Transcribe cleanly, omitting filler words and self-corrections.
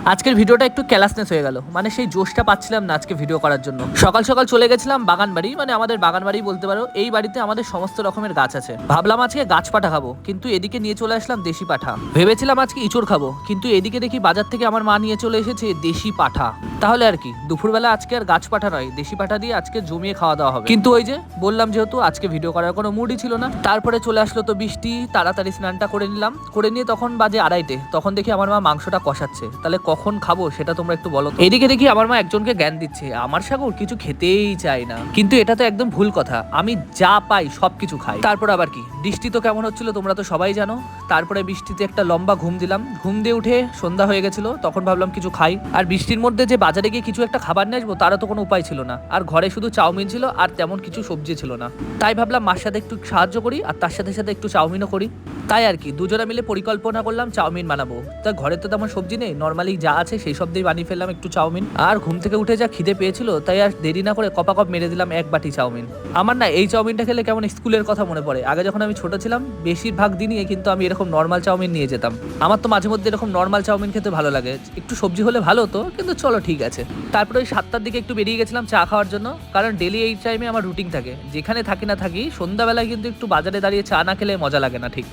আজকের ভিডিওটা একটু ক্যালাসনেস হয়ে গেল, মানে সেই জোশটা পাচ্ছিলাম না আজকে ভিডিও করার জন্য। সকাল সকাল চলে গেছিলাম বাগান বাড়ি, মানে আমাদের বাগান বাড়ি বলতে পারো। এই বাড়িতে আমাদের সমস্ত রকমের গাছ আছে। ভাবলাম আজকে গাছ পাঠা খাবো, কিন্তু এদিকে নিয়ে চলে আসলাম দেশি পাঠা। ভেবেছিলাম আজকে ইঁচড় খাবো, কিন্তু এদিকে দেখি বাজার থেকে আমার মা নিয়ে চলে এসেছে দেশি পাঠা। তাহলে আর কি, দুপুরবেলা আজকে আর গাছ পাঠা নয়, দেশি পাঠা দিয়ে আজকে জমিয়ে খাওয়া দাওয়া হবে। কিন্তু ওই যে বললাম, যেহেতু আজকে ভিডিও করার কোনো মুডই ছিল না, তারপরে চলে আসলো তো বৃষ্টি। তাড়াতাড়ি স্নানটা করে নিলাম, করে নিয়ে তখন বাজে 2:30। তখন দেখি আমার মা মাংসটা কষাচ্ছে। তাহলে কখন খাবো সেটা তোমরা একটু বলো। এদিকে দেখি আমার মা একজনকে জ্ঞান দিচ্ছে, আমার সাগর কিছু খেতেই চায় না। কিন্তু এটা তো একদম ভুল কথা, আমি যা পাই সবকিছু খাই। তারপর আবার কি, বৃষ্টি তো কেমন হচ্ছিল তোমরা তো সবাই জানো। তারপরে বৃষ্টিতে একটা লম্বা ঘুম দিলাম, ঘুম দিয়ে উঠে সন্ধ্যা হয়ে গেছিল। তখন ভাবলাম কিছু খাই, আর বৃষ্টির মধ্যে যে বাজারে গিয়ে কিছু একটা খাবার নিয়ে আসবো তারও তো কোনো উপায় ছিল না। আর ঘরে শুধু চাউমিন ছিল, আর তেমন কিছু সবজি ছিল না। তাই ভাবলাম মার সাথে একটু সাহায্য করি, আর তার সাথে সাথে একটু চাউমিনও করি। তাই আর কি, দুজনে মিলে পরিকল্পনা করলাম চাউমিন বানাবো। তা ঘরে তো তেমন সবজি নেই, নর্মালি যা আছে সেই সব দিয়ে বানিয়ে ফেললাম একটু চাউমিন। আর ঘুম থেকে উঠে যা খিদে পেয়েছিল, তাই আর দেরি না করে কপাকপ মেরে দিলাম 1 বাটি চাউমিন। আমার না এই চাউমিনটা খেলে কেমন স্কুলের কথা মনে পড়ে। আগে যখন আমি ছোট ছিলাম, বেশিরভাগ দিনই কিন্তু আমি এরকম নর্মাল চাউমিন নিয়ে যেতাম। আমার তো মাঝে মধ্যে এরকম নর্মাল চাউমিন খেতে ভালো লাগে, একটু সবজি হলে ভালো হতো, কিন্তু চলো ঠিক আছে। তারপরে ওই 7টার দিকে একটু বেরিয়ে গেছিলাম চা খাওয়ার জন্য, কারণ ডেলি এই টাইমে আমার রুটিন থাকে। যেখানে থাকি না থাকি, সন্ধ্যাবেলায় কিন্তু একটু বাজারে দাঁড়িয়ে চা না খেলে মজা লাগে না ঠিক।